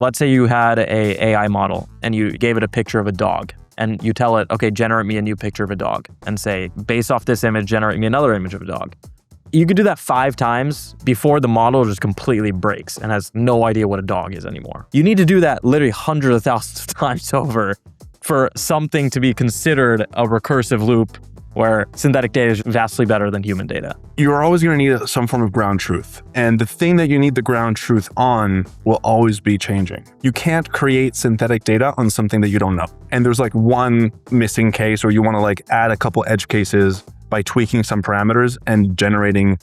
Let's say you had a AI model and you gave it a picture of a dog and you tell it, okay, generate me a new picture of a dog and say, based off this image, generate me another image of a dog. You could do that 5 times before the model just completely breaks and has no idea what a dog is anymore. You need to do that literally hundreds of thousands of times over for something to be considered a recursive loop where synthetic data is vastly better than human data. You're always going to need some form of ground truth. And the thing that you need the ground truth on will always be changing. You can't create synthetic data on something that you don't know. And there's like one missing case, or you want to like add a couple edge cases by tweaking some parameters and generating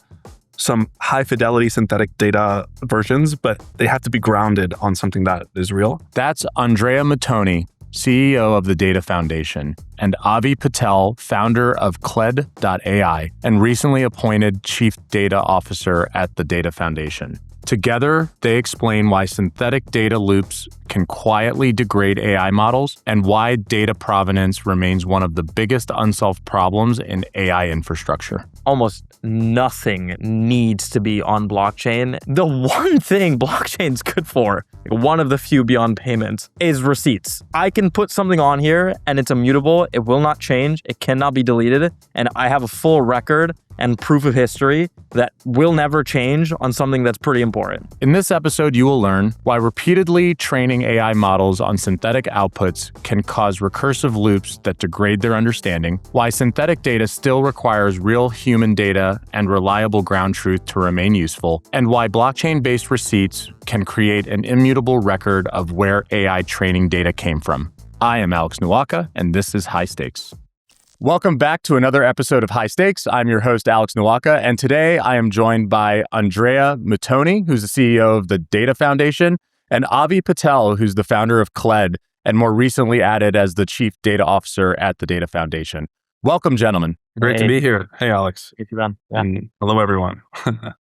some high fidelity synthetic data versions, but they have to be grounded on something that is real. That's Andrea Muttoni, CEO of the Data Foundation, and Avi Patel, founder of Clad.ai, and recently appointed Chief Data Officer at the Data Foundation. Together, they explain why synthetic data loops can quietly degrade AI models and why data provenance remains one of the biggest unsolved problems in AI infrastructure. Almost nothing needs to be on blockchain. The one thing blockchain's good for, one of the few beyond payments, is receipts. I can put something on here and it's immutable. It will not change. It cannot be deleted. And I have a full record and proof of history that will never change on something that's pretty important. In this episode, you will learn why repeatedly training AI models on synthetic outputs can cause recursive loops that degrade their understanding, why synthetic data still requires real human data and reliable ground truth to remain useful, and why blockchain-based receipts can create an immutable record of where AI training data came from. I am Alex Nowaka, and this is High Stakes. Welcome back to another episode of High Stakes. I'm your host, Alex Nowaka, and today I am joined by Andrea Muttoni, who's the CEO of the Data Foundation, and Avi Patel, who's the founder of Clad, and more recently added as the Chief Data Officer at the Data Foundation. Welcome, gentlemen. Great to be here. Hey, Alex. Hey, Ben. Yeah. And hello, everyone.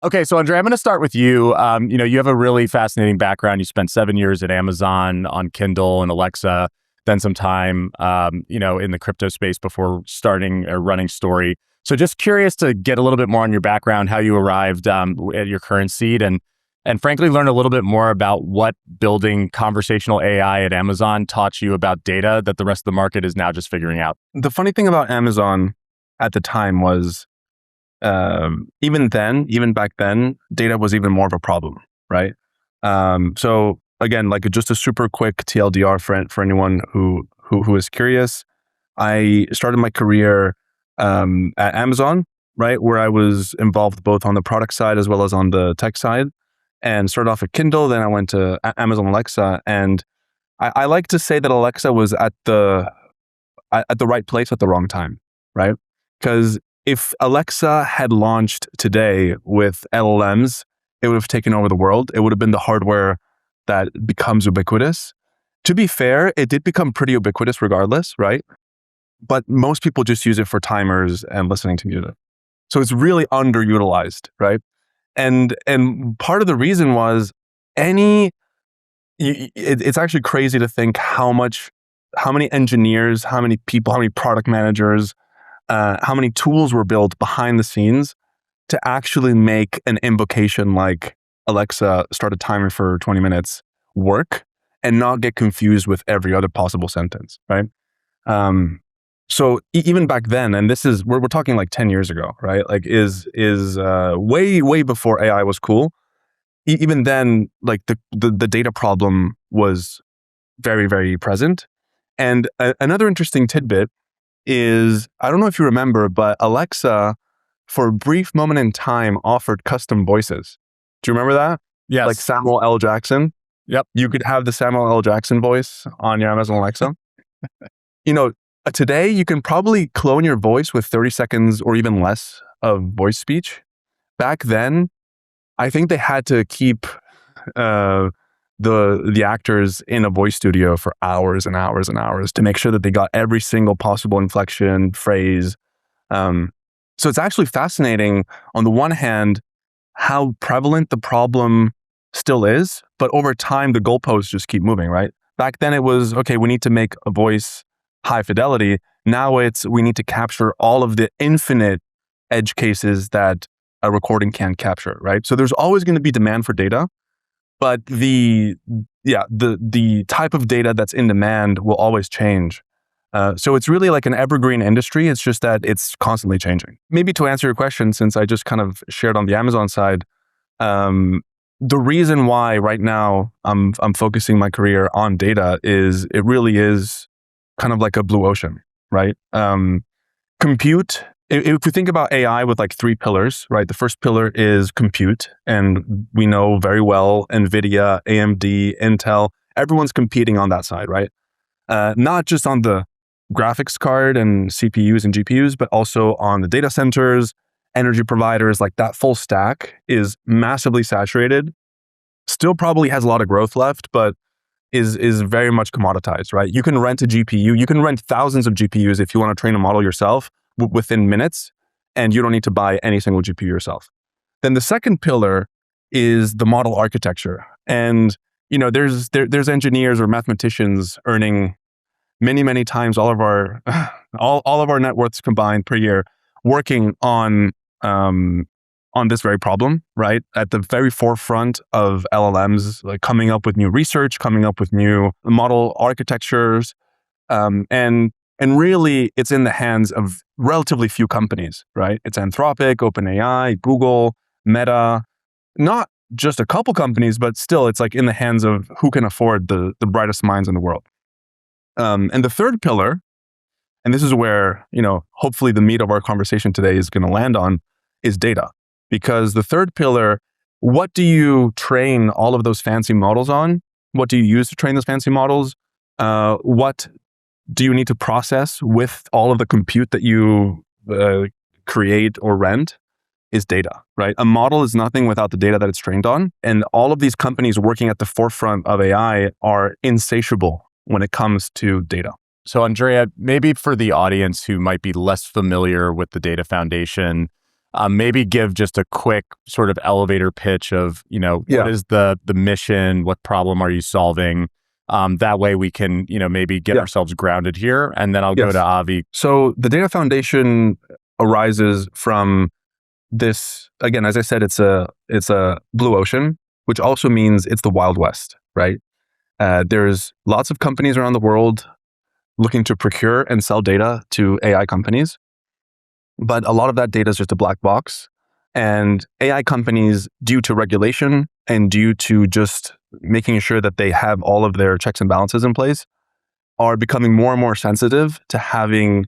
Okay, so Andrea, I'm going to start with you. You have a really fascinating background. You spent 7 years at Amazon on Kindle and Alexa, then some time, in the crypto space before starting or running Story. So just curious to get a little bit more on your background, how you arrived at your current seat, and frankly, learn a little bit more about what building conversational AI at Amazon taught you about data that the rest of the market is now just figuring out. The funny thing about Amazon at the time was, even back then, data was even more of a problem, right? So again, like just a super quick TLDR for anyone who is curious, I started my career at Amazon, right, where I was involved both on the product side as well as on the tech side, and started off at Kindle. Then I went to Amazon Alexa, and I like to say that Alexa was at the right place at the wrong time, right? Because if Alexa had launched today with LLMs, it would have taken over the world. It would have been the hardware that becomes ubiquitous. To be fair, it did become pretty ubiquitous regardless, right? But most people just use it for timers and listening to music. So it's really underutilized, right? And part of the reason was it's actually crazy to think how many engineers, how many people, how many product managers, how many tools were built behind the scenes to actually make an invocation like Alexa, start a timer for 20 minutes work and not get confused with every other possible sentence, right? So even back then, and this is, we're talking like 10 years ago, right? Like is way before AI was cool. Even then, like the data problem was very, very present. And another interesting tidbit is, I don't know if you remember, but Alexa, for a brief moment in time, offered custom voices. Do you remember that? Yes. Like Samuel L. Jackson. Yep. You could have the Samuel L. Jackson voice on your Amazon Alexa. Today you can probably clone your voice with 30 seconds or even less of voice speech. Back then, I think they had to keep the actors in a voice studio for hours and hours and hours to make sure that they got every single possible inflection, phrase. So it's actually fascinating, on the one hand, how prevalent the problem still is, but over time, the goalposts just keep moving, right? Back then it was, okay, we need to make a voice high fidelity. Now it's, we need to capture all of the infinite edge cases that a recording can't capture, right? So there's always going to be demand for data, But the type of data that's in demand will always change. So it's really like an evergreen industry. It's just that it's constantly changing. Maybe to answer your question, since I just kind of shared on the Amazon side, the reason why right now I'm focusing my career on data is it really is kind of like a blue ocean, right? Compute. If we think about AI with like 3 pillars, right? The first pillar is compute, and we know very well NVIDIA, AMD, Intel, everyone's competing on that side, right? Not just on the graphics card and CPUs and GPUs, but also on the data centers, energy providers. Like that full stack is massively saturated. Still probably has a lot of growth left, but is very much commoditized, right? You can rent a GPU. You can rent thousands of GPUs if you want to train a model yourself within minutes, and you don't need to buy any single GPU yourself. Then the second pillar is the model architecture. And there's engineers or mathematicians earning many times all of our all of our net worths combined per year working on this very problem, right? At the very forefront of LLMs, like coming up with new research, coming up with new model architectures, and really it's in the hands of relatively few companies, right? It's Anthropic, OpenAI, Google, Meta, not just a couple companies, but still it's like in the hands of who can afford the brightest minds in the world. And the third pillar, and this is where, hopefully the meat of our conversation today is going to land on, is data. Because the third pillar, what do you train all of those fancy models on? What do you use to train those fancy models? What do you need to process with all of the compute that you create or rent? Is data, right? A model is nothing without the data that it's trained on. And all of these companies working at the forefront of AI are insatiable when it comes to data. So Andrea, maybe for the audience who might be less familiar with the Data Foundation, maybe give just a quick sort of elevator pitch of, what is the mission? What problem are you solving? That way we can, maybe get ourselves grounded here. And then I'll go to Avi. So the Data Foundation arises from this, again, as I said, it's a blue ocean, which also means it's the Wild West, right? There's lots of companies around the world looking to procure and sell data to AI companies. But a lot of that data is just a black box. And AI companies, due to regulation and due to just making sure that they have all of their checks and balances in place, are becoming more and more sensitive to having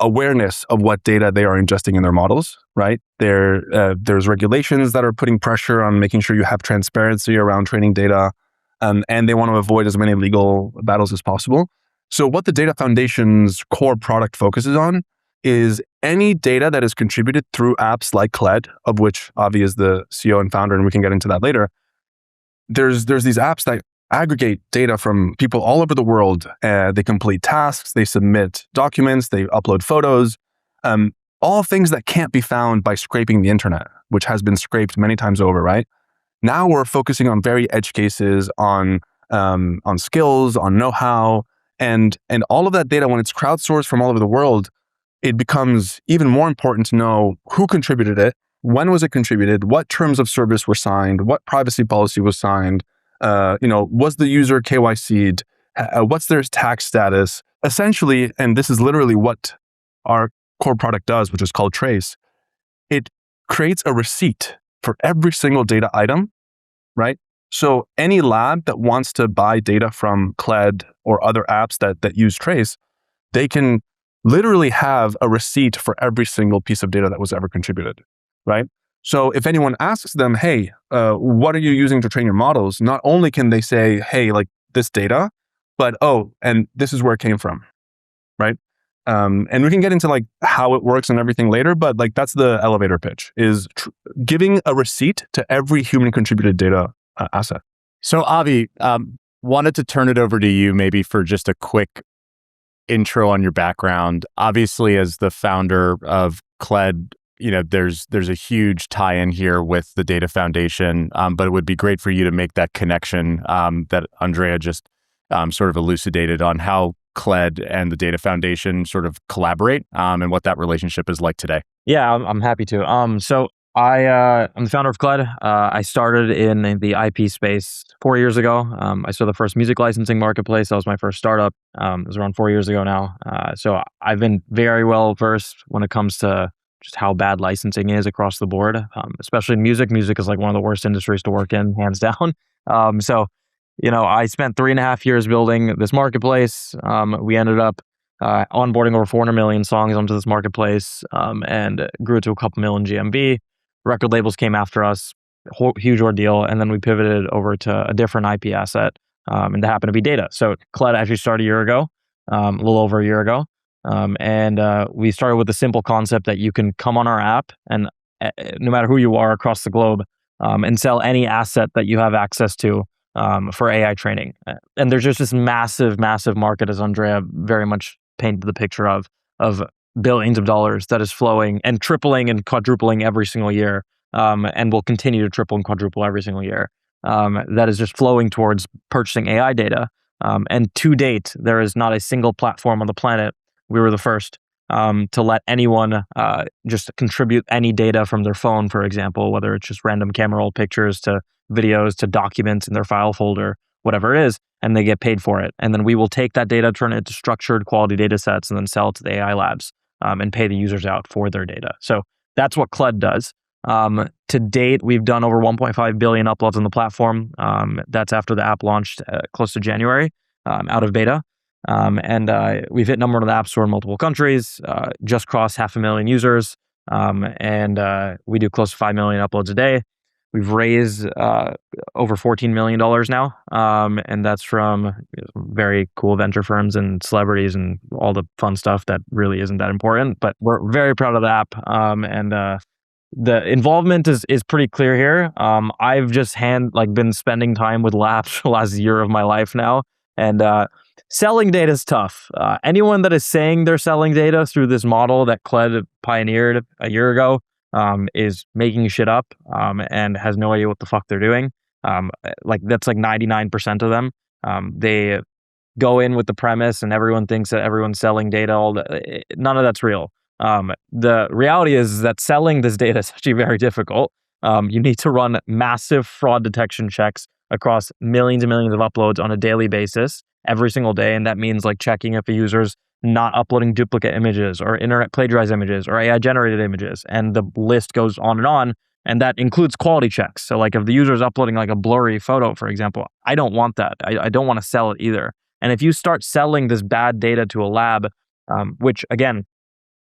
awareness of what data they are ingesting in their models, right? There's regulations that are putting pressure on making sure you have transparency around training data, and they want to avoid as many legal battles as possible. So what the Data Foundation's core product focuses on is any data that is contributed through apps like Clad, of which Avi is the CEO and founder, and we can get into that later. There's these apps that aggregate data from people all over the world. They complete tasks, they submit documents, they upload photos, all things that can't be found by scraping the internet, which has been scraped many times over, right? Now we're focusing on very edge cases, on skills, on know-how, and all of that data, when it's crowdsourced from all over the world, it becomes even more important to know who contributed it, when was it contributed, what terms of service were signed, what privacy policy was signed, was the user KYC'd, what's their tax status, essentially, and this is literally what our core product does, which is called Trace. It creates a receipt for every single data item, right? So any lab that wants to buy data from Clad or other apps that use Trace, they can literally have a receipt for every single piece of data that was ever contributed, right? So if anyone asks them, hey, what are you using to train your models? Not only can they say, hey, like this data, but and this is where it came from, right? And we can get into like how it works and everything later, but like that's the elevator pitch, is giving a receipt to every human contributed data asset. So Avi, wanted to turn it over to you maybe for just a quick intro on your background. Obviously, as the founder of Clad, there's a huge tie-in here with the Data Foundation, but it would be great for you to make that connection that Andrea just sort of elucidated on how Clad and the Data Foundation sort of collaborate and what that relationship is like today. Yeah, I'm happy to. So I'm the founder of Clad. I started in the IP space 4 years ago. I started the first music licensing marketplace. That was my first startup. It was around 4 years ago now. So I've been very well versed when it comes to just how bad licensing is across the board, especially in music. Music is like one of the worst industries to work in, hands down. I spent 3.5 years building this marketplace. We ended up onboarding over 400 million songs onto this marketplace, and grew to a couple million GMV. Record labels came after us, huge ordeal, and then we pivoted over to a different IP asset, and that happened to be data. So Clad actually started a year ago, a little over a year ago, and we started with the simple concept that you can come on our app and no matter who you are across the globe, and sell any asset that you have access to for AI training. And there's just this massive, massive market, as Andrea very much painted the picture of billions of dollars that is flowing and tripling and quadrupling every single year, and will continue to triple and quadruple every single year. That is just flowing towards purchasing AI data. And to date, there is not a single platform on the planet. We were the first to let anyone just contribute any data from their phone, for example, whether it's just random camera roll pictures to videos to documents in their file folder, whatever it is, and they get paid for it. And then we will take that data, turn it into structured quality data sets, and then sell it to the AI labs and pay the users out for their data. So that's what Clad does. To date, we've done over 1.5 billion uploads on the platform. That's after the app launched close to January, out of beta. And we've hit number one in the App Store in multiple countries, just crossed 500,000 users, and we do close to 5 million uploads a day. We've raised over $14 million now, and that's from very cool venture firms and celebrities and all the fun stuff that really isn't that important. But we're very proud of the app, and the involvement is pretty clear here. I've just been spending time with labs for the last year of my life now, and selling data is tough. Anyone that is saying they're selling data through this model that Clad pioneered a year ago is making shit up and has no idea what the fuck they're doing. That's like 99% of them. They go in with the premise and everyone thinks that everyone's selling data. None of that's real. The reality is that selling this data is actually very difficult. You need to run massive fraud detection checks across millions and millions of uploads on a daily basis, every single day. And that means like checking if a user's not uploading duplicate images or internet plagiarized images or AI generated images. And the list goes on. And that includes quality checks. So like if the user is uploading like a blurry photo, for example, I don't want that. I don't want to sell it either. And if you start selling this bad data to a lab, which again,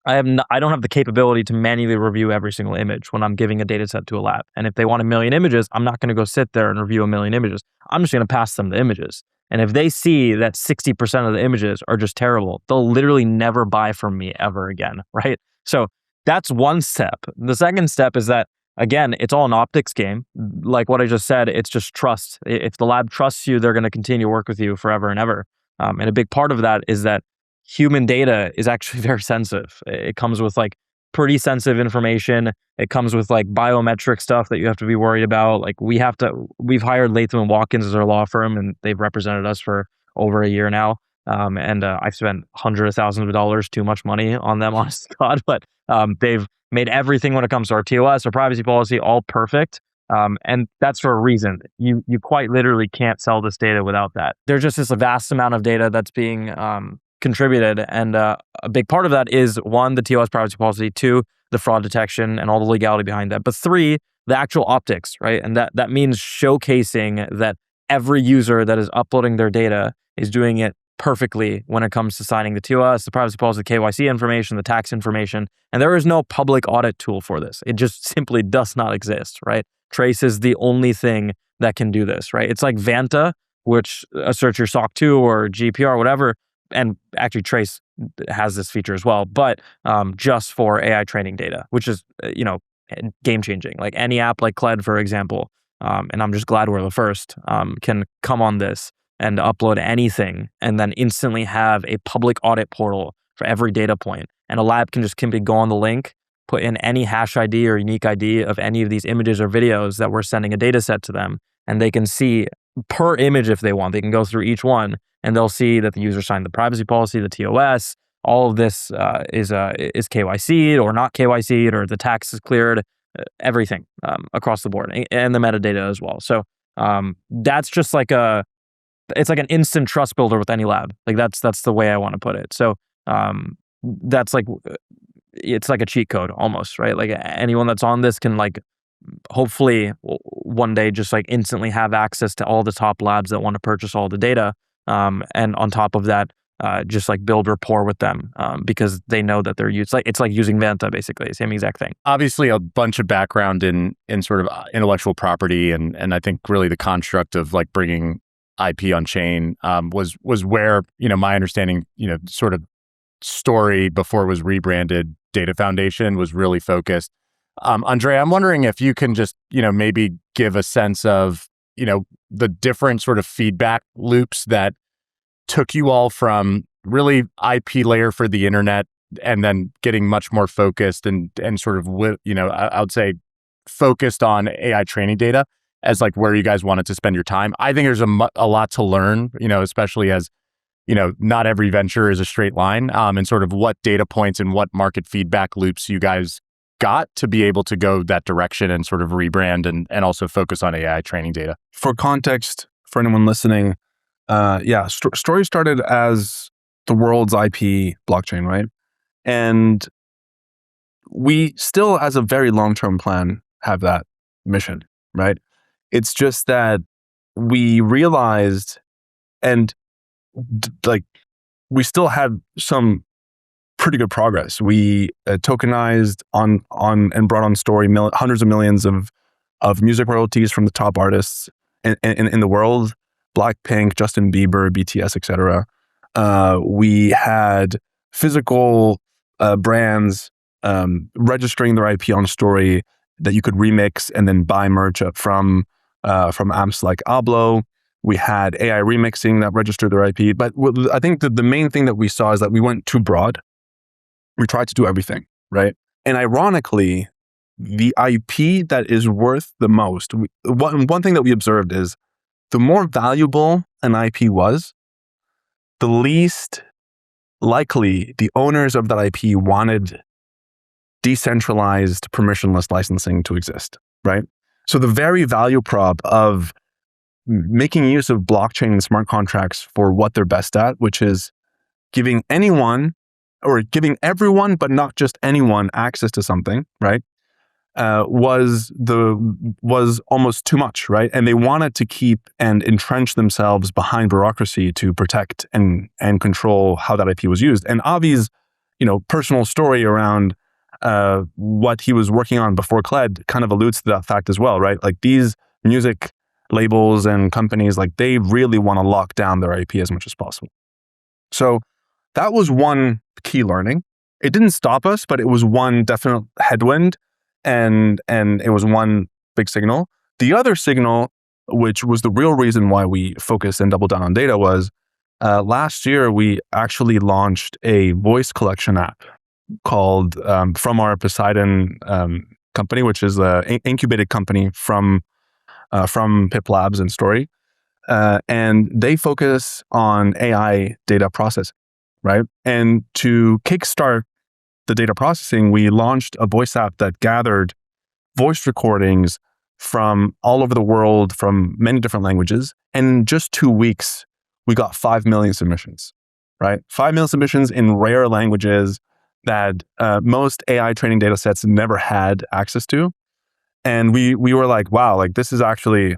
I don't have the capability to manually review every single image when I'm giving a data set to a lab. And if they want 1 million images, I'm not going to go sit there and review 1 million images. I'm just going to pass them the images. And if they see that 60% of the images are just terrible, they'll literally never buy from me ever again, right? So that's one step. The second step is that, again, it's all an optics game. Like what I just said, it's just trust. If the lab trusts you, they're going to continue to work with you forever and ever. And a big part of that is that human data is actually very sensitive. It comes with like pretty sensitive information. It comes with like biometric stuff that you have to be worried about. Like we've hired Latham & Watkins as our law firm, and they've represented us for over a year now. And I've spent hundreds of thousands of dollars, too much money on them, honest to God. But they've made everything when it comes to our TOS, our privacy policy, all perfect. And that's for a reason. You quite literally can't sell this data without that. There's just this vast amount of data that's being contributed. And a big part of that is 1, the TOS privacy policy, 2, the fraud detection and all the legality behind that. But 3, the actual optics, right? And that means showcasing that every user that is uploading their data is doing it perfectly when it comes to signing the TOS, the privacy policy, the KYC information, the tax information. And there is no public audit tool for this. It just simply does not exist, right? Trace is the only thing that can do this, right? It's like Vanta, which asserts your SOC 2 or GDPR or whatever. And actually Trace has this feature as well, but just for AI training data, which is, game changing. Like any app like Clad, for example, and I'm just glad we're the first, can come on this and upload anything and then instantly have a public audit portal for every data point. And a lab can just simply go on the link, put in any hash ID or unique ID of any of these images or videos that we're sending a data set to them. And they can see per image if they want. They can go through each one and they'll see that the user signed the privacy policy, the TOS, all of this is KYC'd or not KYC'd, or the tax is cleared. everything across the board, and the metadata as well. So that's just it's like an instant trust builder with any lab. Like that's the way I want to put it. So that's it's like a cheat code almost, right? Like anyone that's on this can hopefully one day just instantly have access to all the top labs that want to purchase all the data. And on top of that, just build rapport with them because they know that they're used. It's like using Vanta, basically, same exact thing. Obviously, a bunch of background in sort of intellectual property, and I think really the construct of bringing IP on chain was where my understanding sort of story before it was rebranded Data Foundation was really focused. Andrea, I'm wondering if you can just maybe give a sense of the different sort of feedback loops that took you all from really IP layer for the internet and then getting much more focused and sort of I would say focused on AI training data as where you guys wanted to spend your time. I think there's a lot to learn, especially as not every venture is a straight line, and sort of what data points and what market feedback loops you guys got to be able to go that direction and sort of rebrand and also focus on AI training data. For context, for anyone listening, Story started as the world's IP blockchain, right? And we still, as a very long-term plan, have that mission, right? It's just that we realized, and we still had some pretty good progress. We tokenized on and brought on Story hundreds of millions of music royalties from the top artists in the world. Blackpink, Justin Bieber, BTS, etc. We had physical brands registering their IP on Story that you could remix and then buy merch from apps like Ablo. We had AI remixing that registered their IP. But I think that the main thing that we saw is that we went too broad. We tried to do everything, right? And ironically, the IP that is worth the most, one thing that we observed is the more valuable an IP was, the least likely the owners of that IP wanted decentralized permissionless licensing to exist, right? So the very value prop of making use of blockchain and smart contracts for what they're best at, which is giving anyone or giving everyone, but not just anyone, access to something, right? Was almost too much, right? And they wanted to keep and entrench themselves behind bureaucracy to protect and control how that IP was used. And Avi's, personal story around what he was working on before Clad kind of alludes to that fact as well, right? These music labels and companies, they really want to lock down their IP as much as possible. So that was one key learning. It didn't stop us, but it was one definite headwind. And it was one big signal. The other signal, which was the real reason why we focused and doubled down on data, was last year we actually launched a voice collection app called from our Poseidon company, which is an incubated company from Pip Labs and Story. And they focus on AI data processing, right? And to kickstart the data processing, we launched a voice app that gathered voice recordings from all over the world, from many different languages. And in just 2 weeks, we got 5 million submissions, right? 5 million submissions in rare languages that most AI training data sets never had access to. And we were like, wow, this is actually,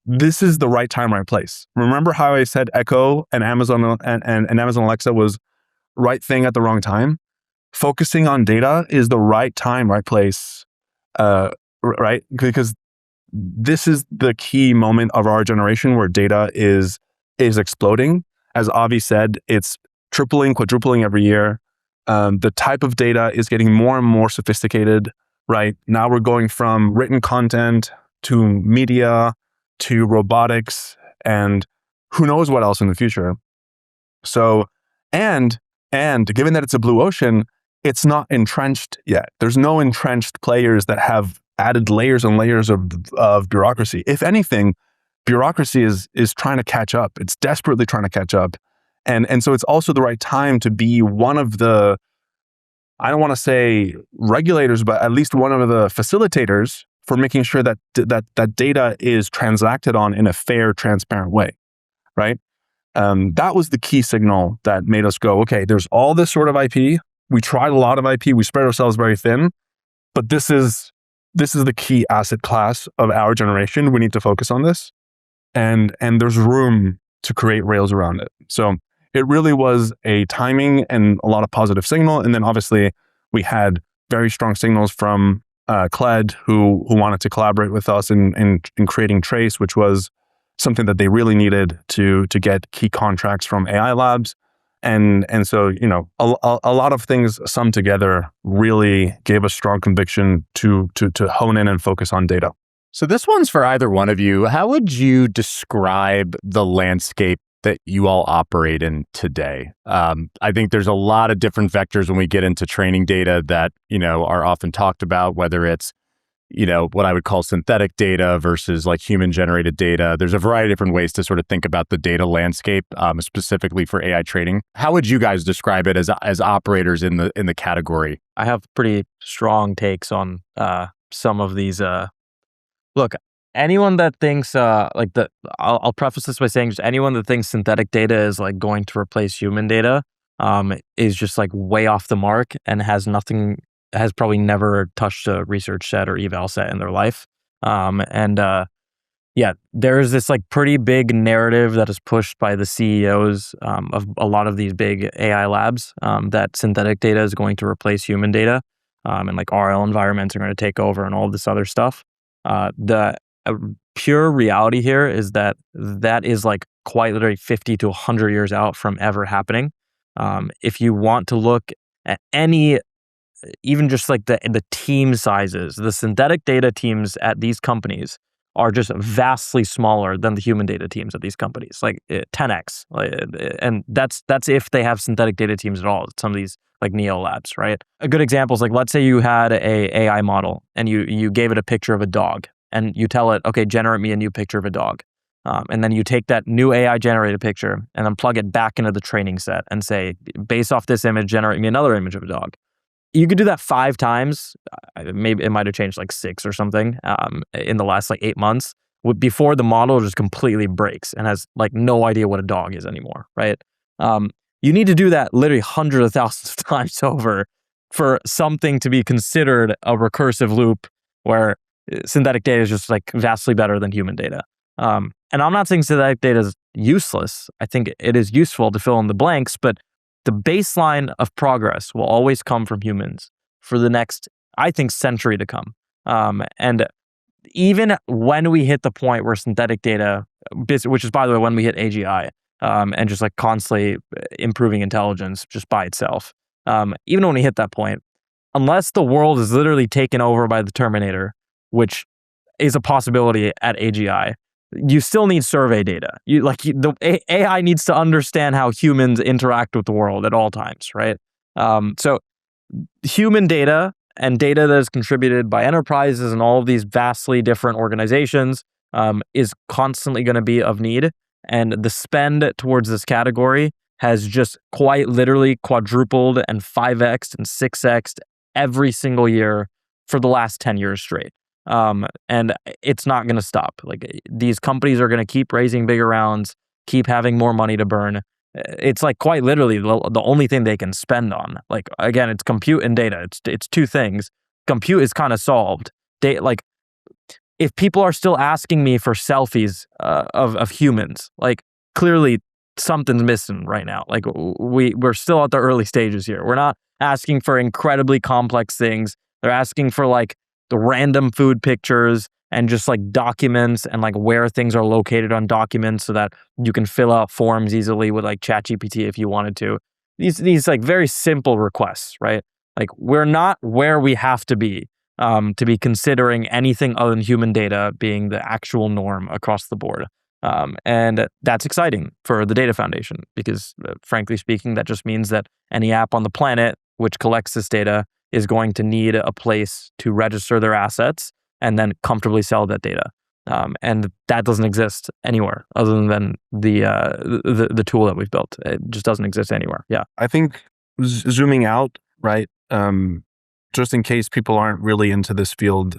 this is the right time, right place. Remember how I said Echo and Amazon and Amazon Alexa was right thing at the wrong time? Focusing on data is the right time, right place, right? Because this is the key moment of our generation where data is exploding. As Avi said, it's tripling, quadrupling every year. The type of data is getting more and more sophisticated, right? Now we're going from written content to media to robotics and who knows what else in the future. So, and given that it's a blue ocean, it's not entrenched yet. There's no entrenched players that have added layers and layers of bureaucracy. If anything, bureaucracy is trying to catch up. It's desperately trying to catch up. And so it's also the right time to be one of the I don't want to say regulators, but at least one of the facilitators for making sure that that data is transacted on in a fair, transparent way, right? That was the key signal that made us go, okay, there's all this sort of IP. We tried a lot of IP. We spread ourselves very thin, but this is the key asset class of our generation. We need to focus on this, and there's room to create rails around it. So it really was a timing and a lot of positive signal. And then obviously we had very strong signals from Clad, who wanted to collaborate with us in creating Trace, which was something that they really needed to get key contracts from AI labs. And so, a lot of things summed together really gave us strong conviction to hone in and focus on data. So this one's for either one of you. How would you describe the landscape that you all operate in today? I think there's a lot of different vectors when we get into training data that, are often talked about, whether it's, what I would call synthetic data versus like human generated data. There's a variety of different ways to sort of think about the data landscape, specifically for AI training. How would you guys describe it as operators in the category? I have pretty strong takes on some of these. Look, anyone that thinks I'll preface this by saying just anyone that thinks synthetic data is like going to replace human data is just like way off the mark and has probably never touched a research set or eval set in their life. There's this like pretty big narrative that is pushed by the CEOs of a lot of these big AI labs that synthetic data is going to replace human data and like RL environments are going to take over and all this other stuff. The pure reality here is that is like quite literally 50 to 100 years out from ever happening. If you want to look at any, even just like the team sizes, the synthetic data teams at these companies are just vastly smaller than the human data teams at these companies, like 10x. And that's if they have synthetic data teams at all. Some of these like neo labs, right? A good example is like, let's say you had a AI model and you gave it a picture of a dog and you tell it, okay, generate me a new picture of a dog. And then you take that new AI generated picture and then plug it back into the training set and say, based off this image, generate me another image of a dog. You could do that 5 times. Maybe it might have changed like 6 or something in the last like 8 months before the model just completely breaks and has like no idea what a dog is anymore, right? You need to do that literally hundreds of thousands of times over for something to be considered a recursive loop where synthetic data is just like vastly better than human data. And I'm not saying synthetic data is useless. I think it is useful to fill in the blanks, but the baseline of progress will always come from humans for the next, I think, century to come. And even when we hit the point where synthetic data, which is, by the way, when we hit AGI, and just like constantly improving intelligence just by itself. Even when we hit that point, unless the world is literally taken over by the Terminator, which is a possibility at AGI, you still need survey data. The AI needs to understand how humans interact with the world at all times, right? So human data and data that is contributed by enterprises and all of these vastly different organizations is constantly going to be of need. And the spend towards this category has just quite literally quadrupled and 5x and 6x every single year for the last 10 years straight. And it's not going to stop. Like, these companies are going to keep raising bigger rounds, keep having more money to burn. It's like quite literally the only thing they can spend on. Like, again, it's compute and data. It's 2 things. Compute is kind of solved. If people are still asking me for selfies of humans, like, clearly something's missing right now. Like, we're still at the early stages here. We're not asking for incredibly complex things. They're asking for like the random food pictures and just like documents and like where things are located on documents so that you can fill out forms easily with like ChatGPT if you wanted to. These like very simple requests, right? Like, we're not where we have to be considering anything other than human data being the actual norm across the board. And that's exciting for the Data Foundation because, frankly speaking, that just means that any app on the planet which collects this data is going to need a place to register their assets and then comfortably sell that data. And that doesn't exist anywhere other than the tool that we've built. It just doesn't exist anywhere. Yeah. I think zooming out, right? Just in case people aren't really into this field,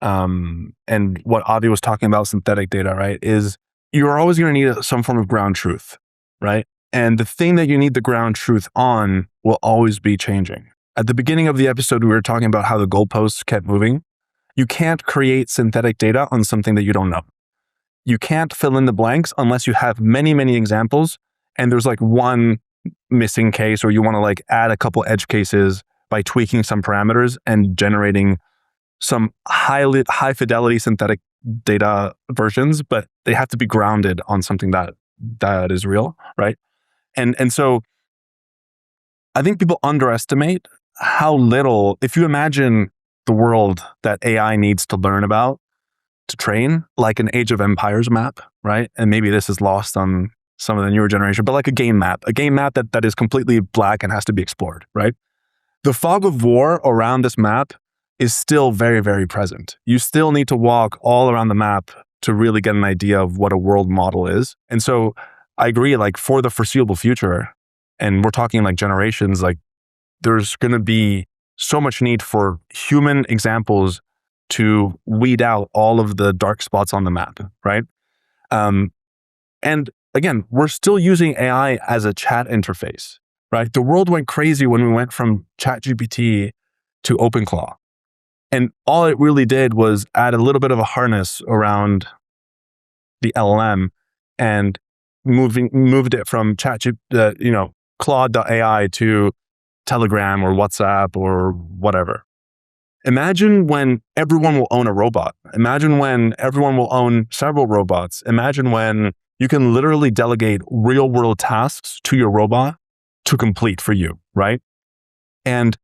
and what Avi was talking about, synthetic data, right, is you're always going to need some form of ground truth, right? And the thing that you need the ground truth on will always be changing. At the beginning of the episode, we were talking about how the goalposts kept moving. You can't create synthetic data on something that you don't know. You can't fill in the blanks unless you have many, many examples and there's like one missing case, or you want to like add a couple edge cases by tweaking some parameters and generating some high fidelity synthetic data versions, but they have to be grounded on something that is real, right? And so I think people underestimate how little, if you imagine the world that AI needs to learn about to train, like an Age of Empires map, right? And maybe this is lost on some of the newer generation, but like a game map that is completely black and has to be explored, right? The fog of war around this map is still very, very present. You still need to walk all around the map to really get an idea of what a world model is. And so I agree, like for the foreseeable future, and we're talking like generations, like there's going to be so much need for human examples to weed out all of the dark spots on the map, right? And again, we're still using AI as a chat interface, right? The world went crazy when we went from ChatGPT to OpenClaw. And all it really did was add a little bit of a harness around the LLM and moved it from Claude.ai to Telegram or WhatsApp or whatever. Imagine when everyone will own a robot. Imagine when everyone will own several robots. Imagine when you can literally delegate real world tasks to your robot to complete for you, right? And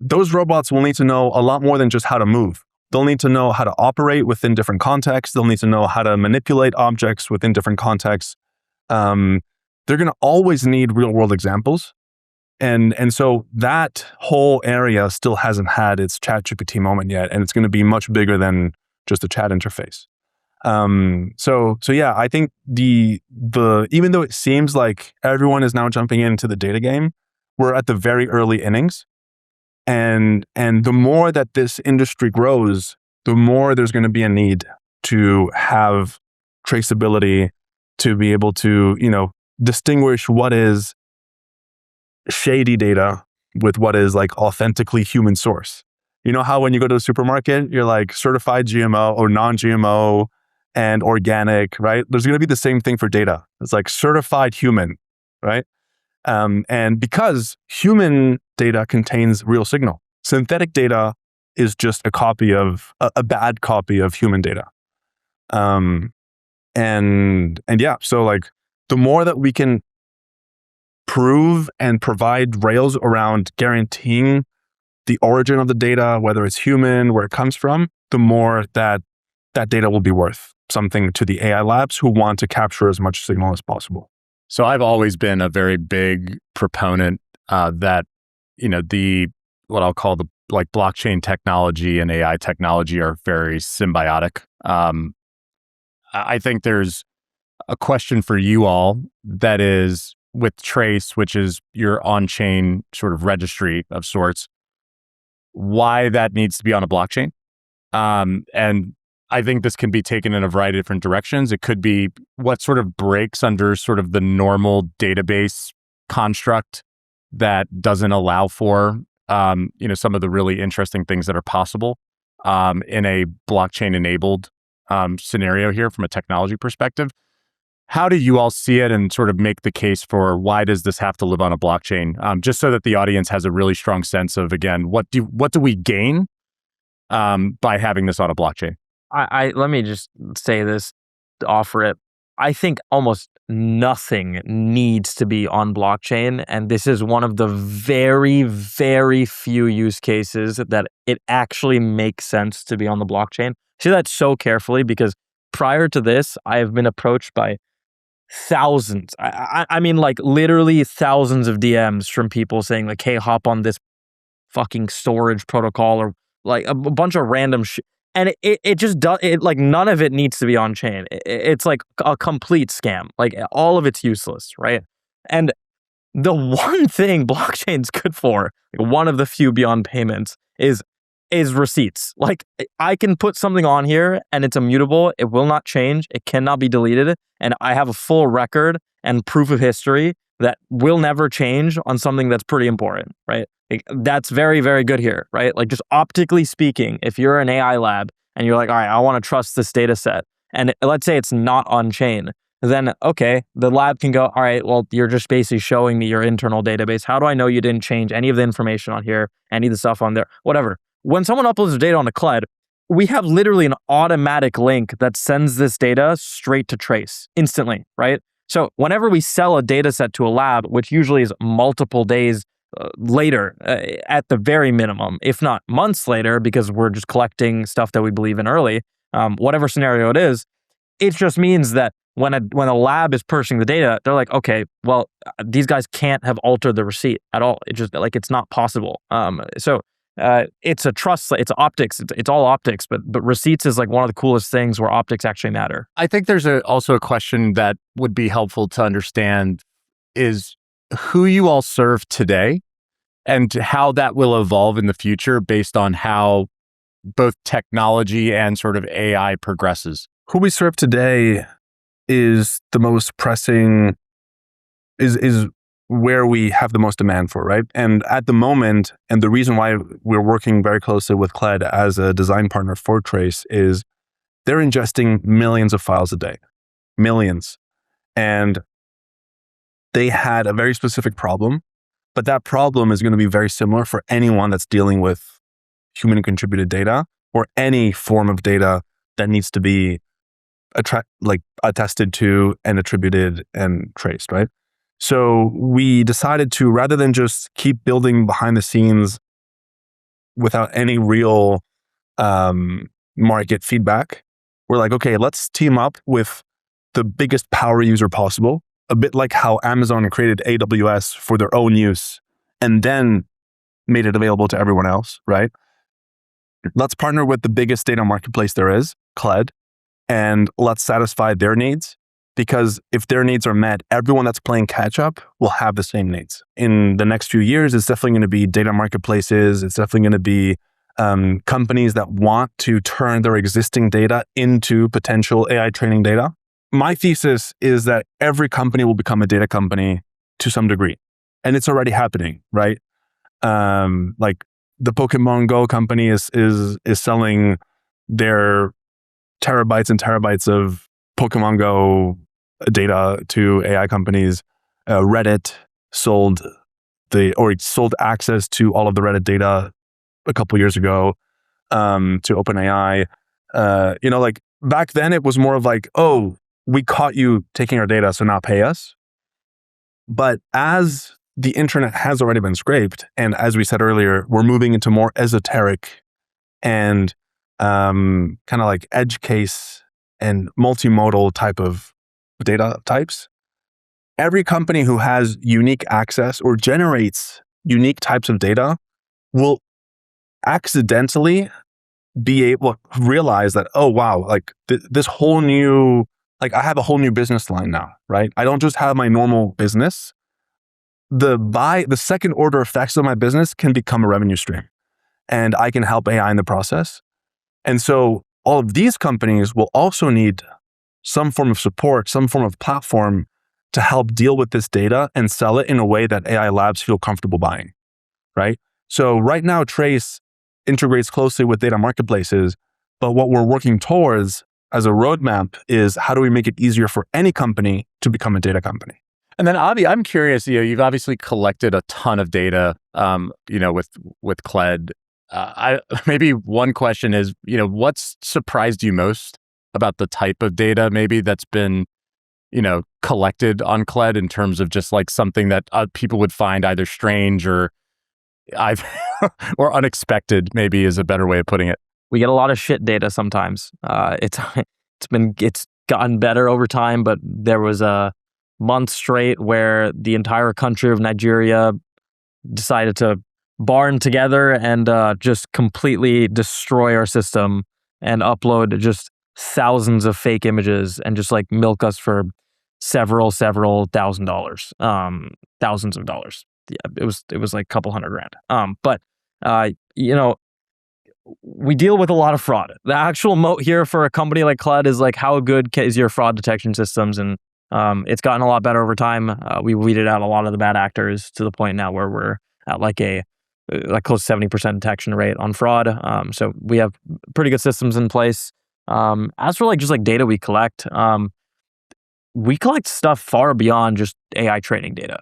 those robots will need to know a lot more than just how to move. They'll need to know how to operate within different contexts. They'll need to know how to manipulate objects within different contexts. They're going to always need real world examples. And so that whole area still hasn't had its ChatGPT moment yet, and it's going to be much bigger than just a chat interface. So yeah, I think the even though it seems like everyone is now jumping into the data game, we're at the very early innings. And the more that this industry grows, the more there's going to be a need to have traceability, to be able to, distinguish what is shady data with what is like authentically human source. You know how when you go to the supermarket, you're like certified GMO or non-GMO and organic, right? There's going to be the same thing for data. It's like certified human, right? And because human data contains real signal, synthetic data is just a copy of a bad copy of human data. And yeah, so like the more that we can prove and provide rails around guaranteeing the origin of the data, whether it's human, where it comes from, the more that data will be worth something to the AI labs who want to capture as much signal as possible. So I've always been a very big proponent that, what I'll call the like blockchain technology and AI technology are very symbiotic. I think there's a question for you all that is with Trace, which is your on-chain sort of registry of sorts, why that needs to be on a blockchain. And I think this can be taken in a variety of different directions. It could be what sort of breaks under sort of the normal database construct that doesn't allow for, some of the really interesting things that are possible in a blockchain-enabled scenario here from a technology perspective. How do you all see it and sort of make the case for why does this have to live on a blockchain? Just so that the audience has a really strong sense of, again, what do we gain by having this on a blockchain? I let me just say this, offer it. I think almost nothing needs to be on blockchain. And this is one of the very, very few use cases that it actually makes sense to be on the blockchain. See that so carefully because prior to this, I have been approached by thousands. I mean, like literally thousands of DMs from people saying like, hey, hop on this fucking storage protocol or like a bunch of random shit. And it just does it, like none of it needs to be on chain. It's like a complete scam. Like all of it's useless, right? And The one thing blockchain's good for, one of the few beyond payments, is receipts. Like, I can put something on here and it's immutable. It will not change. It cannot be deleted. And I have a full record and proof of history that will never change on something that's pretty important, right? Like, that's very, very good here, right? Like, just optically speaking, if you're an AI lab and you're like, all right, I want to trust this data set, and let's say it's not on chain, then okay, the lab can go, all right, well, you're just basically showing me your internal database. How do I know you didn't change any of the information on here, any of the stuff on there, whatever? When someone uploads their data onto Clad, we have literally an automatic link that sends this data straight to Trace instantly, right? So whenever we sell a data set to a lab, which usually is multiple days later at the very minimum, if not months later, because we're just collecting stuff that we believe in early, whatever scenario it is, it just means that when a lab is purchasing the data, they're like, okay, well, these guys can't have altered the receipt at all. It just, like, it's not possible. So it's a trust, it's optics, it's all optics, but receipts is like one of the coolest things where optics actually matter. I think there's also a question that would be helpful to understand is who you all serve today and how that will evolve in the future based on how both technology and sort of AI progresses. Who we serve today is the most pressing, is where we have the most demand for, right? And at the moment, and the reason why we're working very closely with Clad as a design partner for Trace is they're ingesting millions of files a day, millions. And they had a very specific problem, but that problem is going to be very similar for anyone that's dealing with human contributed data or any form of data that needs to be attested to and attributed and traced, right? So we decided to, rather than just keep building behind the scenes without any real market feedback, we're like, okay, let's team up with the biggest power user possible, a bit like how Amazon created AWS for their own use and then made it available to everyone else, right? Let's partner with the biggest data marketplace there is, Clad, and let's satisfy their needs. Because if their needs are met, everyone that's playing catch up will have the same needs. In the next few years, it's definitely going to be data marketplaces. It's definitely going to be companies that want to turn their existing data into potential AI training data. My thesis is that every company will become a data company to some degree. And it's already happening, right? Like the Pokemon Go company is selling their terabytes and terabytes of Pokemon Go data to AI companies. Reddit sold access to all of the Reddit data a couple years ago to OpenAI. Like back then it was more of like, oh, we caught you taking our data, so now pay us. But as the internet has already been scraped, and as we said earlier, we're moving into more esoteric and kind of like edge case and multimodal type of data types. Every company who has unique access or generates unique types of data will accidentally be able to realize that, oh, wow, like this whole new, like I have a whole new business line now, right? I don't just have my normal business. The second order effects of my business can become a revenue stream, and I can help AI in the process. And so all of these companies will also need some form of support, some form of platform to help deal with this data and sell it in a way that AI labs feel comfortable buying, right? So right now, Trace integrates closely with data marketplaces, but what we're working towards as a roadmap is how do we make it easier for any company to become a data company? And then, Avi, I'm curious, you've obviously collected a ton of data, with Clad. Maybe one question is, what's surprised you most about the type of data maybe that's been, collected on Clad in terms of just like something that people would find either strange or or unexpected, maybe is a better way of putting it. We get a lot of shit data sometimes. It's gotten better over time, but there was a month straight where the entire country of Nigeria decided to barn together and just completely destroy our system and upload just thousands of fake images and just like milk us for several $1,000s, thousands of dollars. Yeah, it was like a couple $100,000. But we deal with a lot of fraud. The actual moat here for a company like Clad is like, how good is your fraud detection systems? And it's gotten a lot better over time. We weeded out a lot of the bad actors to the point now where we're at like close to 70% detection rate on fraud. So we have pretty good systems in place. As for just data we collect stuff far beyond just AI training data.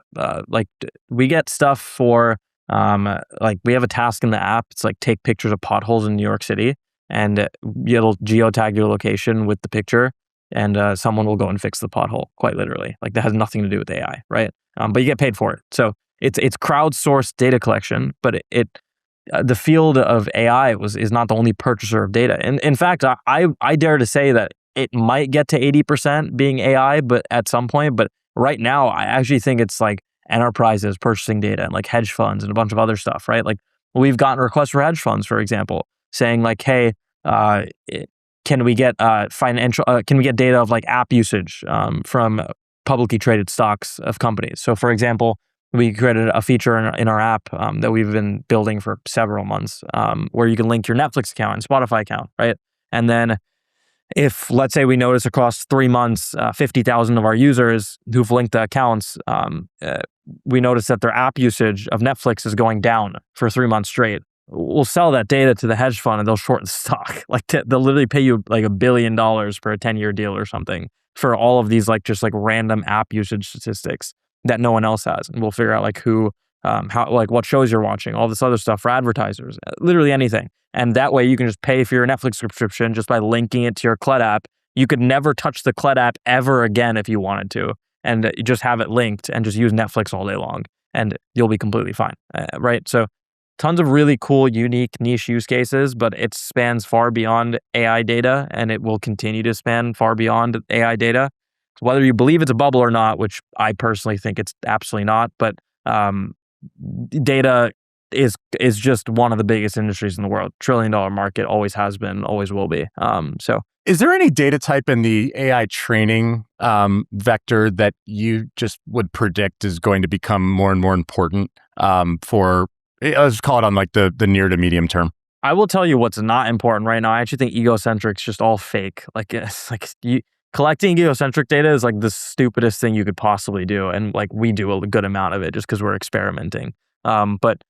We get stuff for we have a task in the app. It's like take pictures of potholes in New York City, and it'll geotag your location with the picture, and someone will go and fix the pothole. Quite literally, that has nothing to do with AI, right? But you get paid for it. So it's crowdsourced data collection, but the field of AI is not the only purchaser of data. And in fact, I dare to say that it might get to 80% being AI, but at some point. But right now, I actually think it's enterprises purchasing data and hedge funds and a bunch of other stuff, right? We've gotten requests for hedge funds, for example, saying hey, can we get can we get data of app usage from publicly traded stocks of companies? So for example, we created a feature in our app that we've been building for several months where you can link your Netflix account and Spotify account, right? And then if, let's say, we notice across 3 months, 50,000 of our users who've linked the accounts, we notice that their app usage of Netflix is going down for 3 months straight. We'll sell that data to the hedge fund and they'll short the stock. They'll literally pay you $1 billion for a 10-year deal or something for all of these just random app usage statistics that no one else has. And we'll figure out who, how, what shows you're watching, all this other stuff for advertisers, literally anything. And that way you can just pay for your Netflix subscription just by linking it to your Clad app. You could never touch the Clad app ever again if you wanted to, and you just have it linked and just use Netflix all day long, and you'll be completely fine, right? So tons of really cool, unique, niche use cases, but it spans far beyond AI data, and it will continue to span far beyond AI data. Whether you believe it's a bubble or not, which I personally think it's absolutely not, but data is just one of the biggest industries in the world. $1 trillion market, always has been, always will be. So is there any data type in the AI training vector that you just would predict is going to become more and more important for, let's call it on the near to medium term? I will tell you what's not important right now. I actually think egocentric's just all fake. Collecting egocentric data is the stupidest thing you could possibly do. And we do a good amount of it just because we're experimenting. But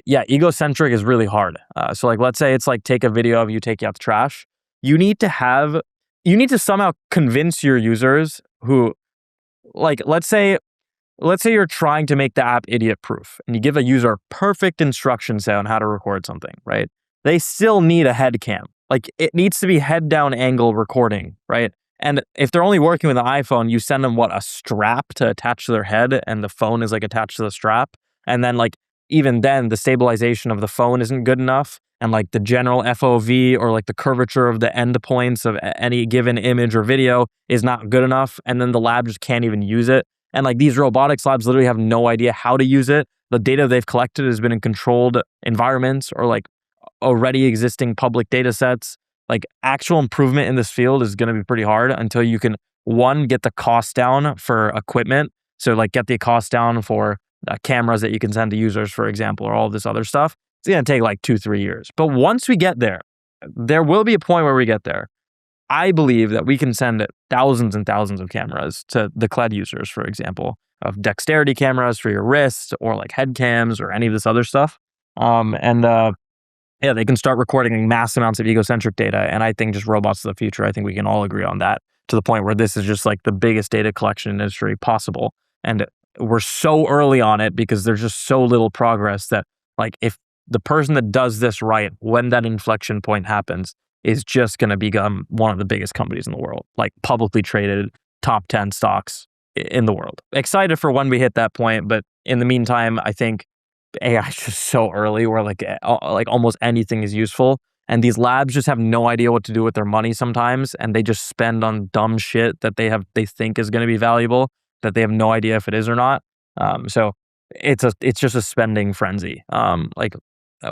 egocentric is really hard. So let's say it's take a video of you taking out the trash. You need to somehow convince your users who, let's say you're trying to make the app idiot proof and you give a user perfect instruction set on how to record something, right? They still need a head cam. It needs to be head down angle recording, right? And if they're only working with an iPhone, you send them a strap to attach to their head, and the phone is attached to the strap. And then even then, the stabilization of the phone isn't good enough, and the general FOV or the curvature of the endpoints of any given image or video is not good enough. And then the lab just can't even use it. And these robotics labs literally have no idea how to use it. The data they've collected has been in controlled environments or already existing public data sets. Actual improvement in this field is going to be pretty hard until you can, one, get the cost down for equipment. So get the cost down for cameras that you can send to users, for example, or all this other stuff. It's going to take 2-3 years. But once we get there, there will be a point where we get there. I believe that we can send thousands and thousands of cameras to the Clad users, for example, of dexterity cameras for your wrist or head cams or any of this other stuff. They can start recording mass amounts of egocentric data. And I think just robots of the future, I think we can all agree on that, to the point where this is just the biggest data collection industry possible. And we're so early on it because there's just so little progress that if the person that does this right, when that inflection point happens, is just going to become one of the biggest companies in the world, publicly traded top 10 stocks in the world. Excited for when we hit that point. But in the meantime, I think AI is just so early where almost anything is useful. And these labs just have no idea what to do with their money sometimes. And they just spend on dumb shit that they think is going to be valuable, that they have no idea if it is or not. So it's just a spending frenzy.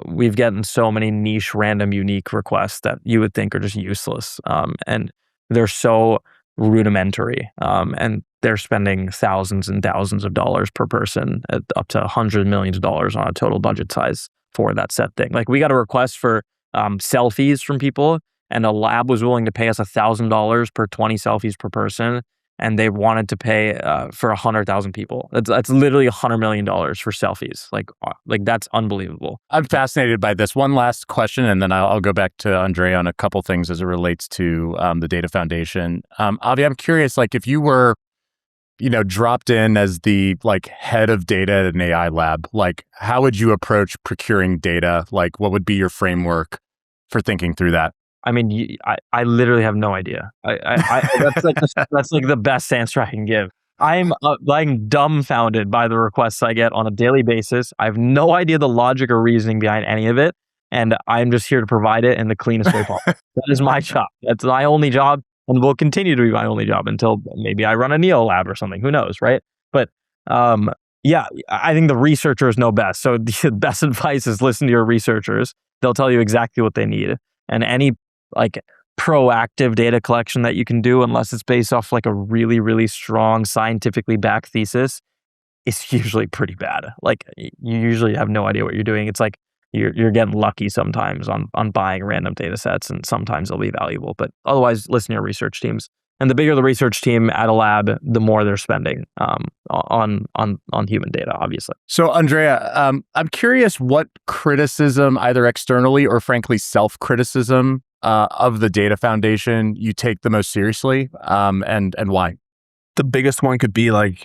We've gotten so many niche, random, unique requests that you would think are just useless. And they're so rudimentary. And they're spending thousands and thousands of dollars per person, up to $100 million on a total budget size for that set thing. Like we got a request for selfies from people, and a lab was willing to pay us $1,000 per 20 selfies per person, and they wanted to pay for 100,000 people. That's literally $100 million for selfies. Like that's unbelievable. I'm fascinated by this. One last question, and then I'll go back to Andrea on a couple things as it relates to the Data Foundation. Avi, I'm curious, like if you were, dropped in as the head of data at an AI lab, like how would you approach procuring data? Like what would be your framework for thinking through that? I mean, I literally have no idea. That's like the best answer I can give. I'm dumbfounded by the requests I get on a daily basis. I have no idea the logic or reasoning behind any of it, and I'm just here to provide it in the cleanest way possible. That is my job. That's my only job, and will continue to be my only job until maybe I run a Neo lab or something. Who knows, right? But yeah, I think the researchers know best. So the best advice is listen to your researchers. They'll tell you exactly what they need, and any proactive data collection that you can do, unless it's based off a really, really strong scientifically backed thesis, is usually pretty bad. Like you usually have no idea what you're doing. It's like you're getting lucky sometimes on buying random data sets, and sometimes they'll be valuable. But otherwise, listen to your research teams. And the bigger the research team at a lab, the more they're spending on human data, obviously. So, Andrea, I'm curious what criticism, either externally or frankly self-criticism, of the Data Foundation you take the most seriously, and why? The biggest one could be the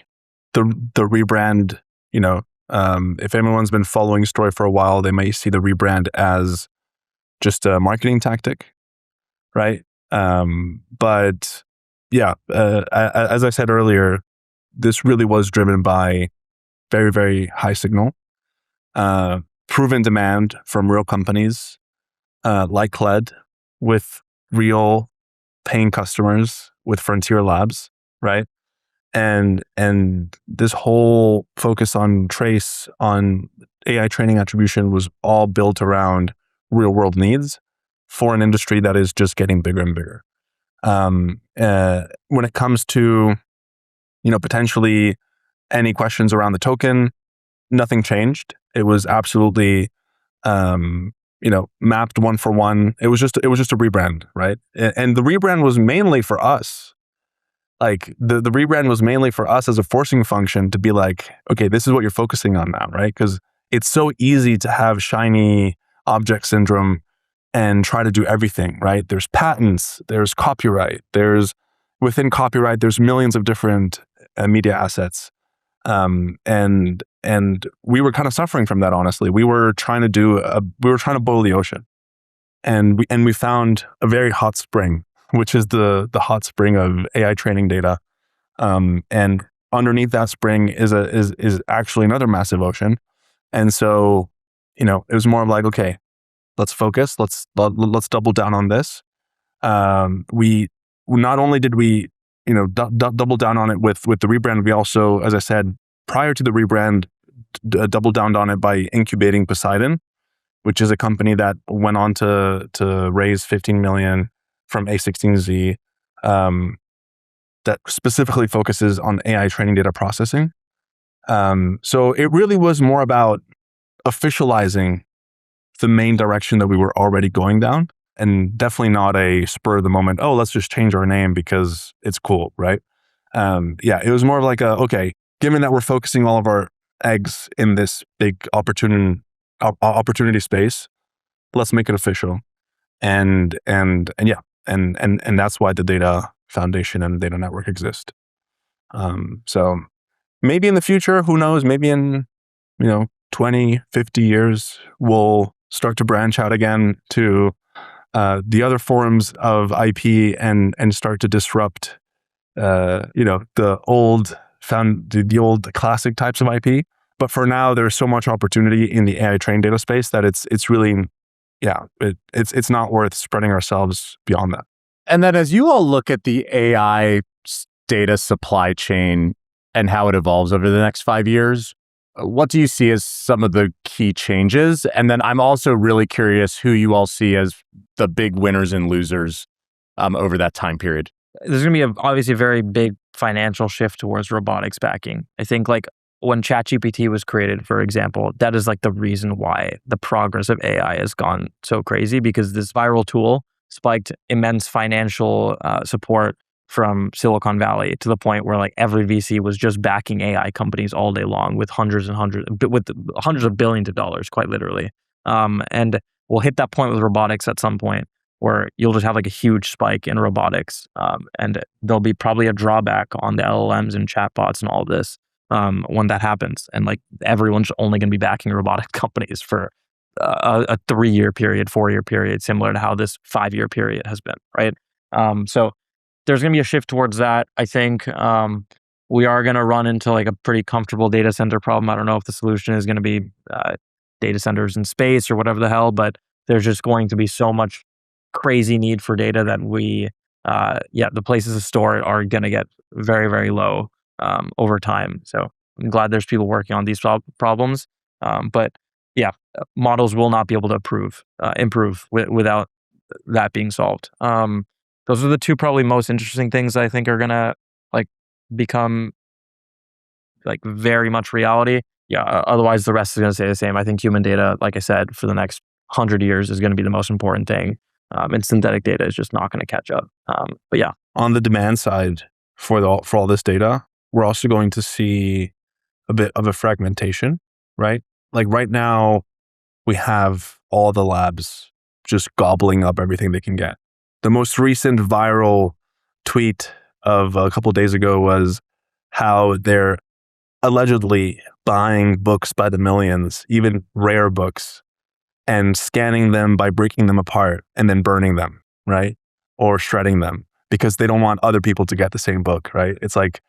rebrand. If anyone's been following Story for a while, they may see the rebrand as just a marketing tactic, right? But yeah, as I said earlier, this really was driven by very, very high signal, proven demand from real companies like Clad, with real paying customers with Frontier Labs, right? And this whole focus on trace, on AI training attribution was all built around real world needs for an industry that is just getting bigger and bigger. When it comes to, potentially any questions around the token, nothing changed. It was absolutely, mapped one for one. It was just a rebrand, right? And the rebrand was mainly for us. Like the rebrand was mainly for us as a forcing function to be like, okay, this is what you're focusing on now, right? Because it's so easy to have shiny object syndrome and try to do everything, right? There's patents, there's copyright, within copyright, there's millions of different media assets. And we were kind of suffering from that, honestly. We were trying to boil the ocean. And we found a very hot spring, which is the hot spring of AI training data. And underneath that spring is actually another massive ocean. And so, it was more of like, okay, let's focus, let's double down on this. We not only did we, double down on it with the rebrand, we also, as I said, prior to the rebrand, doubled down on it by incubating Poseidon, which is a company that went on to raise 15 million from A16Z, that specifically focuses on AI training data processing. So it really was more about officializing the main direction that we were already going down, and definitely not a spur of the moment, oh, let's just change our name because it's cool, right? It was more of like okay, given that we're focusing all of our eggs in this big opportunity space, let's make it official. And that's why the Data Foundation and the Data Network exist. So maybe in the future, who knows, maybe in 20, 50 years, we'll start to branch out again to the other forms of IP and start to disrupt the old classic types of IP. But for now, there's so much opportunity in the AI trained data space that it's really, it's not worth spreading ourselves beyond that. And then as you all look at the AI data supply chain and how it evolves over the next 5 years, what do you see as some of the key changes? And then I'm also really curious who you all see as the big winners and losers over that time period. There's going to be obviously a very big financial shift towards robotics backing. I think like when ChatGPT was created, for example, that is like the reason why the progress of AI has gone so crazy, because this viral tool spiked immense financial support from Silicon Valley to the point where like every VC was just backing AI companies all day long with hundreds of billions of dollars, quite literally. And we'll hit that point with robotics at some point where you'll just have like a huge spike in robotics, and there'll be probably a drawback on the LLMs and chatbots and all of this when that happens. And like everyone's only going to be backing robotic companies for a 3-year period, 4-year period, similar to how this 5-year period has been, right? So there's going to be a shift towards that. I think we are going to run into like a pretty comfortable data center problem. I don't know if the solution is going to be data centers in space or whatever the hell, but there's just going to be so much crazy need for data that the places to store it are going to get very, very low over time. So I'm glad there's people working on these problems. But yeah, models will not be able to improve without that being solved. Those are the two probably most interesting things I think are going to like become like very much reality. Yeah. Otherwise, the rest is going to stay the same. I think human data, like I said, for the next 100 years is going to be the most important thing. And synthetic data is just not going to catch up. But yeah. On the demand side for all this data, we're also going to see a bit of a fragmentation, right? Like right now, we have all the labs just gobbling up everything they can get. The most recent viral tweet of a couple of days ago was how they're allegedly buying books by the millions, even rare books, and scanning them by breaking them apart and then burning them, right? Or shredding them because they don't want other people to get the same book, right? It's like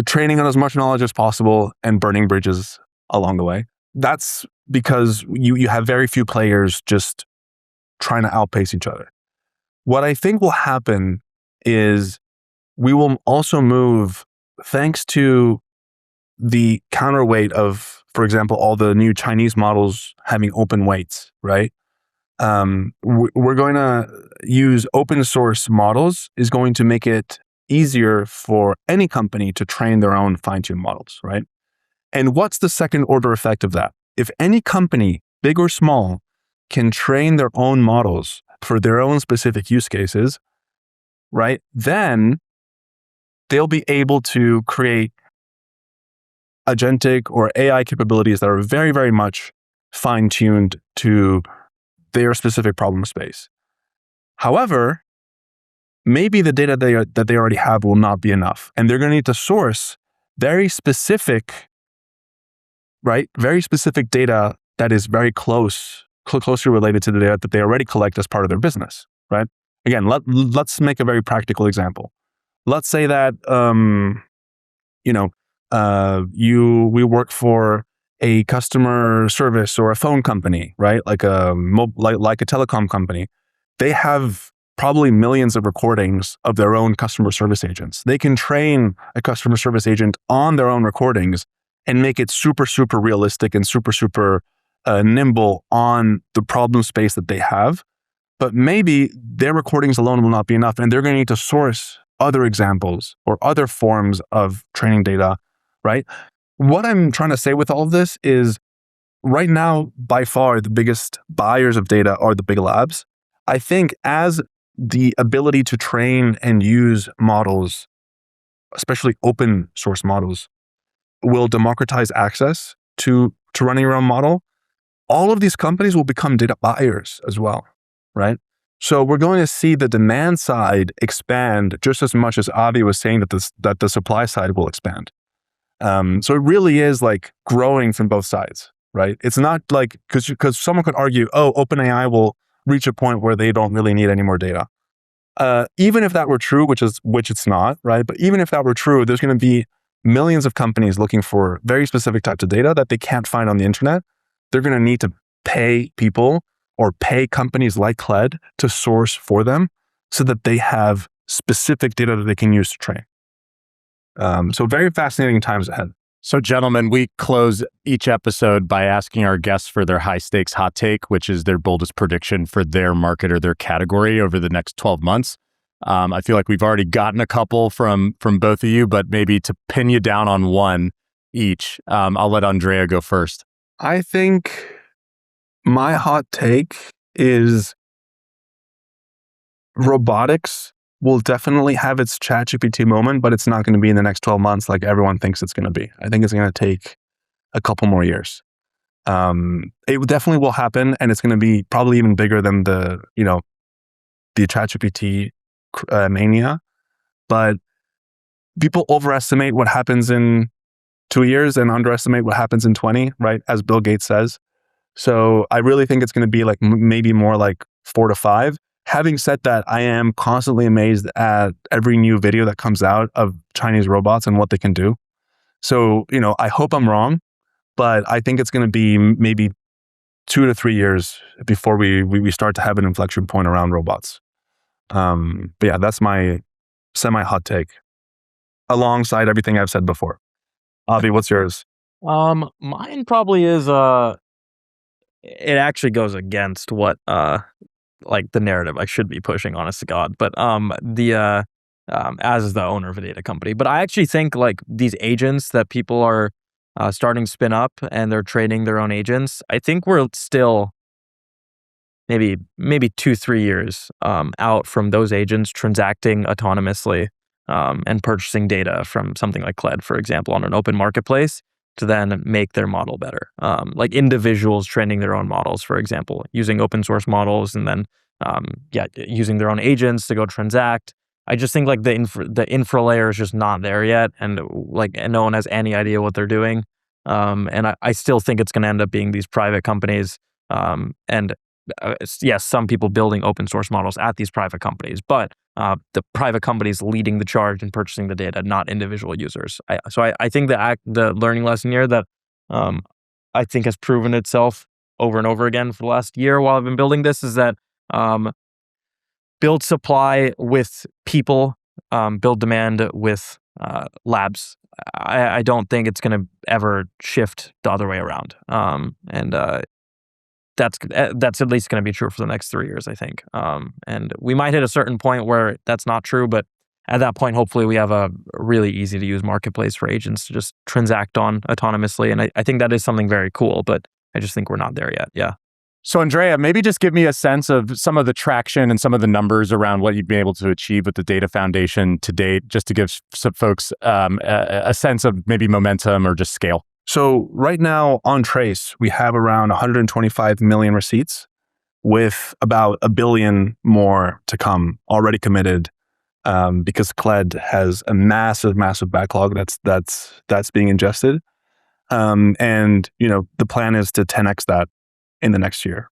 training on as much knowledge as possible and burning bridges along the way. That's because you have very few players just trying to outpace each other. What I think will happen is we will also move, thanks to the counterweight of, for example, all the new Chinese models having open weights, right? We're going to use open source models is going to make it easier for any company to train their own fine-tuned models, right? And what's the second order effect of that? If any company, big or small, can train their own models for their own specific use cases, right? Then they'll be able to create agentic or AI capabilities that are very, very much fine-tuned to their specific problem space. However, maybe the data that they already have will not be enough. And they're going to need to source very specific, right? Very specific data that is very closely related to the data that they already collect as part of their business, right? Again, let's make a very practical example. Let's say that, we work for a customer service or a phone company, right? Like a telecom company. They have probably millions of recordings of their own customer service agents. They can train a customer service agent on their own recordings and make it super, super realistic and super, super nimble on the problem space that they have. But maybe their recordings alone will not be enough, and they're going to need to source other examples or other forms of training data, right? What I'm trying to say with all of this is right now, by far, the biggest buyers of data are the big labs. I think as the ability to train and use models, especially open source models, will democratize access to running your own model, all of these companies will become data buyers as well, right? So we're going to see the demand side expand just as much as Avi was saying that the supply side will expand. So it really is like growing from both sides, right? It's not like, because someone could argue, oh, OpenAI will reach a point where they don't really need any more data. Even if that were true, which it's not, right? But even if that were true, there's going to be millions of companies looking for very specific types of data that they can't find on the internet. They're going to need to pay people or pay companies like Clad to source for them so that they have specific data that they can use to train. So very fascinating times ahead. So gentlemen, we close each episode by asking our guests for their high stakes hot take, which is their boldest prediction for their market or their category over the next 12 months. I feel like we've already gotten a couple from both of you, but maybe to pin you down on one each, I'll let Andrea go first. I think my hot take is robotics will definitely have its ChatGPT moment, but it's not going to be in the next 12 months like everyone thinks it's going to be. I think it's going to take a couple more years. It definitely will happen, and it's going to be probably even bigger than the ChatGPT mania. But people overestimate what happens in 2 years and underestimate what happens in 20, right? As Bill Gates says. So I really think it's going to be like maybe more like 4 to 5. Having said that, I am constantly amazed at every new video that comes out of Chinese robots and what they can do. So, I hope I'm wrong, but I think it's going to be maybe 2 to 3 years before we start to have an inflection point around robots. But yeah, that's my semi-hot take alongside everything I've said before. Avi, what's yours? Mine probably is, it actually goes against what, like the narrative I should be pushing, honest to God. But as the owner of a data company, but I actually think like these agents that people are starting to spin up and they're training their own agents. I think we're still maybe 2-3 years out from those agents transacting autonomously and purchasing data from something like Clad, for example, on an open marketplace to then make their model better. Like individuals training their own models, for example, using open source models and then using their own agents to go transact. I just think like the infra layer is just not there yet, and no one has any idea what they're doing. And I still think it's going to end up being these private companies. Yes, some people building open source models at these private companies, but the private companies leading the charge in purchasing the data, not individual users. I think the learning lesson here that I think has proven itself over and over again for the last year while I've been building this is that build supply with people, build demand with labs. I don't think it's going to ever shift the other way around. That's at least going to be true for the next 3 years, I think. And we might hit a certain point where that's not true, but at that point, hopefully we have a really easy to use marketplace for agents to just transact on autonomously. And I think that is something very cool, but I just think we're not there yet. Yeah. So Andrea, maybe just give me a sense of some of the traction and some of the numbers around what you've been able to achieve with the Data Foundation to date, just to give some folks a sense of maybe momentum or just scale. So right now on Trace, we have around 125 million receipts with about 1 billion more to come already committed because Clad has a massive backlog that's being ingested. And the plan is to 10x that in the next year.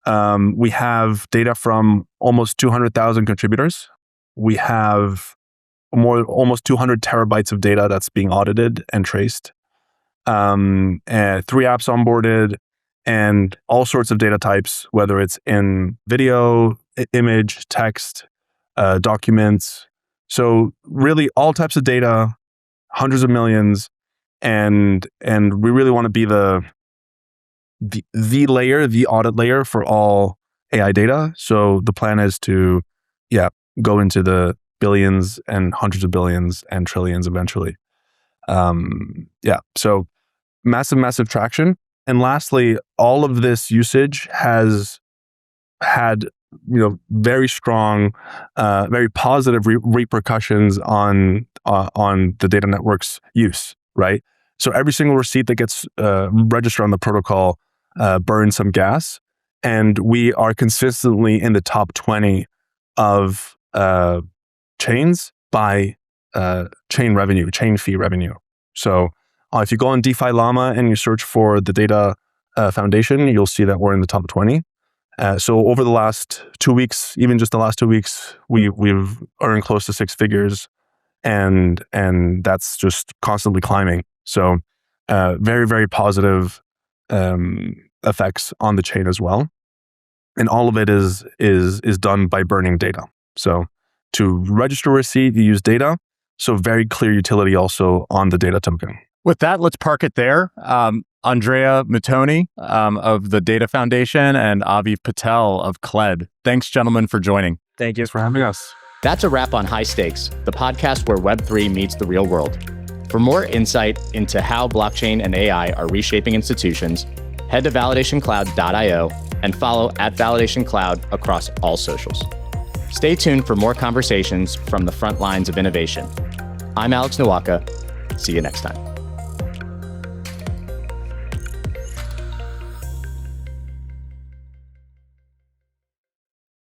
We have data from almost 200,000 contributors. We have almost 200 terabytes of data that's being audited and traced. 3 apps onboarded, and all sorts of data types, whether it's in video, image, text, documents. So really all types of data, hundreds of millions, and we really want to be the layer, the audit layer for all AI data. So the plan is to, go into the billions and hundreds of billions and trillions eventually. So massive traction. And lastly, all of this usage has had, very strong, very positive repercussions on the data network's use, right? So every single receipt that gets registered on the protocol burns some gas, and we are consistently in the top 20 of chains by chain fee revenue. So if you go on DeFi Llama and you search for the Data Foundation, you'll see that we're in the top 20. So over the last 2 weeks, even just the last 2 weeks, we've earned close to 6 figures, and that's just constantly climbing. So very positive effects on the chain as well, and all of it is done by burning data. So to register a receipt, you use data. So very clear utility also on the data token. With that, let's park it there. Andrea Muttoni of the Data Foundation and Avi Patel of Clad. Thanks, gentlemen, for joining. Thank you Thanks for having us. That's a wrap on High Stakes, the podcast where Web3 meets the real world. For more insight into how blockchain and AI are reshaping institutions, head to validationcloud.io and follow @validationcloud across all socials. Stay tuned for more conversations from the front lines of innovation. I'm Alex Nowaka. See you next time.